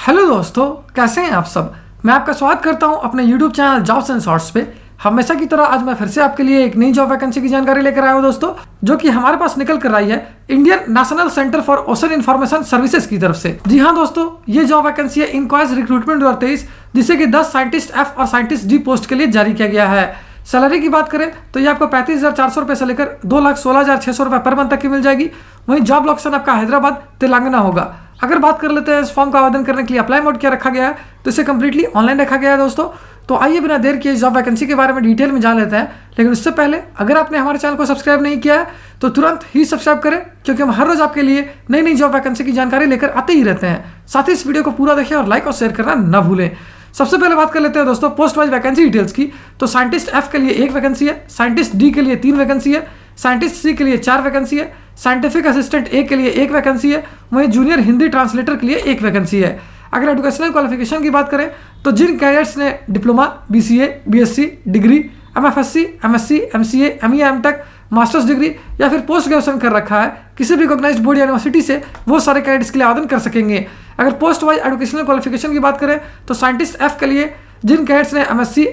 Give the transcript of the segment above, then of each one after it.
Hello दोस्तों, कैसे हैं आप सब। मैं आपका स्वागत करता हूं अपने YouTube channel jobs and shorts पे। हमेशा की तरह आज मैं फिर से आपके लिए एक नई जॉब वैकेंसी की जानकारी लेकर आया हूं दोस्तों, जो कि हमारे पास निकल कर आई है Indian national centre for ocean information services की तरफ से। जी हाँ दोस्तों, ये जॉब वैकेंसी है इनक्वायर्स रिक्रूटमेंट 2023, जिसे कि 10 साइंटिस्ट एफ और साइंटिस्ट डी पोस्ट के लिए जारी किया गया है। सैलरी की बात करें तो ये आपको 35,400 रुपये से लेकर 2,16,600 रुपये पर मंथ तक की मिल जाएगी। वहीं जॉब लोकेशन आपका हैदराबाद तेलंगाना होगा। अगर बात कर लेते हैं इस फॉर्म का आवेदन करने के लिए अप्लाई मोड क्या रखा गया है, तो इसे कंप्लीटली ऑनलाइन रखा गया है दोस्तों। तो आइए बिना देर किए जॉब वैकेंसी के बारे में डिटेल में जान लेते हैं। लेकिन उससे पहले अगर आपने हमारे चैनल को सब्सक्राइब नहीं किया है तो तुरंत ही सब्सक्राइब करें, क्योंकि हम हर रोज आपके लिए नई नई जॉब वैकेंसी की जानकारी लेकर आते ही रहते हैं। साथ ही इस वीडियो को पूरा देखें और लाइक और शेयर करना न भूलें। सबसे पहले बात कर लेते हैं दोस्तों पोस्ट वाइज वैकेंसी डिटेल्स की। तो साइंटिस्ट एफ के लिए 1 वैकेंसी है, साइंटिस्ट डी के लिए 3 वैकेंसी है, साइंटिस्ट सी के लिए 4 वैकेंसी है, साइंटिफिक असिस्टेंट ए के लिए 1 वैकेंसी है, वहीं जूनियर हिंदी ट्रांसलेटर के लिए 1 वैकेंसी है। अगर एजुकेशनल क्वालिफिकेशन की बात करें तो जिन कैडेट्स ने diploma, BCA, BSc degree, MFSc, MSc, MCA, ME, MTech, masters degree या फिर पोस्ट ग्रेजुएशन कर रखा है किसी भी रिकॉग्नाइज्ड बोर्ड या यूनिवर्सिटी से, वो सारे कैडेट्स के लिए आवेदन कर सकेंगे। अगर पोस्ट वाइज एजुकेशनल क्वालिफिकेशन की बात करें तो साइंटिस्ट एफ के लिए जिन कैडेट्स ने MSc,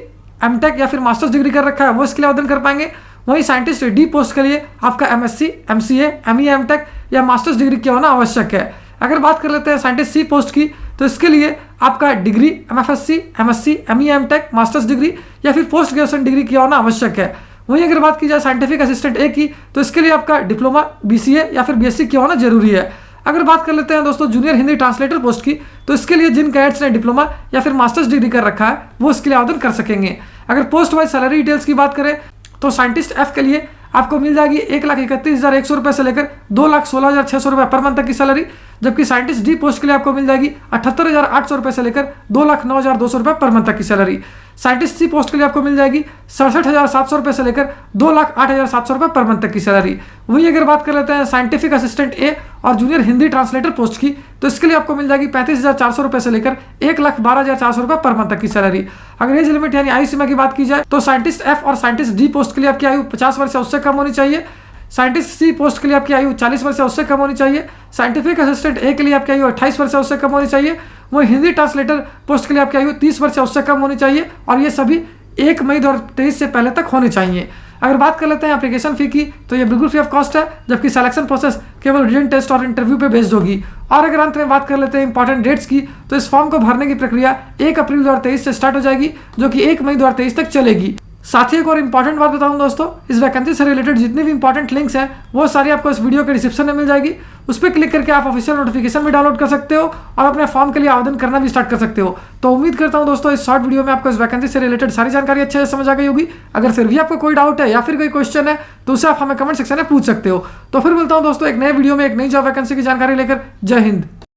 MTech या फिर मास्टर्स डिग्री कर रखा है वो इसके लिए आवेदन कर पाएंगे। वहीं साइंटिस्ट डी पोस्ट के लिए आपका MSc, MCA, ME, MTech या मास्टर्स डिग्री किया होना आवश्यक है। अगर बात कर लेते हैं साइंटिस्ट सी पोस्ट की, तो इसके लिए आपका degree MFSc, MSc, ME, MTech, masters degree या फिर पोस्ट ग्रेजुएशन डिग्री किया होना आवश्यक है। वहीं अगर बात की जाए साइंटिफिक असिस्टेंट ए की, तो इसके लिए आपका डिप्लोमा, BCA या फिर BSc किया होना जरूरी है। अगर बात कर लेते हैं दोस्तों जूनियर हिंदी ट्रांसलेटर पोस्ट की, तो इसके लिए जिन कैडेट्स ने डिप्लोमा या फिर मास्टर्स डिग्री कर रखा है वो इसके लिए आवेदन कर सकेंगे। अगर पोस्ट वाइज सैलरी डिटेल्स की बात करें तो साइंटिस्ट एफ के लिए आपको मिल जाएगी 1,31,100 रुपये से लेकर 2,16,600 रुपये पर मंथ तक की सैलरी, जबकि साइंटिस्ट डी पोस्ट के लिए आपको मिल जाएगी 78,800 रुपये से लेकर 2,09,200 रुपये पर मंथ तक की सैलरी। साइंटिस्ट सी पोस्ट के लिए आपको मिल जाएगी 67,700 रुपये से लेकर 2,08,700 रुपये पर मंथ तक की सैलरी। वहीं अगर बात कर लेते हैं साइंटिफिक असिस्टेंट ए और जूनियर हिंदी ट्रांसलेटर पोस्ट की, तो इसके लिए आपको मिल जाएगी 35,400 रुपये से लेकर 1,12,400 रुपये पर मंथ तक की सैलरी। अगर एज लिमिट यानी आयु सीमा की बात की जाए तो साइंटिस्ट एफ और साइंटिस्ट डी पोस्ट के लिए आपकी आयु 50 वर्ष से उससे कम होनी चाहिए। साइंटिस्ट सी पोस्ट के लिए आपकी आयु 40 वर्ष से उससे कम होनी चाहिए। साइंटिफिक असिस्टेंट ए के लिए आपकी आयु 28 वर्ष से उससे कम होनी चाहिए। वहीं हिंदी ट्रांसलेटर पोस्ट के लिए आपकी आयु 30 वर्ष से उससे कम होनी चाहिए, और ये सभी 1 मई 2023 से पहले तक होनी चाहिए। अगर बात कर लेते हैं एप्लीकेशन फ़ी की, तो ये बिल्कुल फ्री ऑफ कॉस्ट है, जबकि सिलेक्शन प्रोसेस केवल रिटन टेस्ट और इंटरव्यू पे बेस्ड होगी। और अगर अंत में बात कर लेते हैं इंपॉर्टेंट डेट्स की, तो इस फॉर्म को भरने की प्रक्रिया 1 अप्रैल 2023 से स्टार्ट हो जाएगी, जो कि 1 मई 2023 तक चलेगी। साथ ही एक और इंपॉर्टेंट बात बताऊं दोस्तों, इस वैकेंसी से रिलेटेड जितने भी इंपॉर्टेंट लिंक्स हैं वो सारी आपको इस वीडियो के डिस्क्रिप्शन में मिल जाएगी। उस पर क्लिक करके आप ऑफिशियल नोटिफिकेशन भी डाउनलोड कर सकते हो और अपने फॉर्म के लिए आवेदन करना भी स्टार्ट कर सकते हो। तो उम्मीद करता हूं दोस्तों इस शॉर्ट वीडियो में आपको इस वैकेंसी से रिलेटेड सारी जानकारी अच्छे से समझ आ गई होगी। अगर फिर भी आपको कोई डाउट है या फिर कोई क्वेश्चन है तो उसे आप हमें कमेंट सेक्शन में पूछ सकते हो। तो फिर मिलता हूं दोस्तों एक नए वीडियो में एक नई जॉब वैकेंसी की जानकारी लेकर। जय हिंद।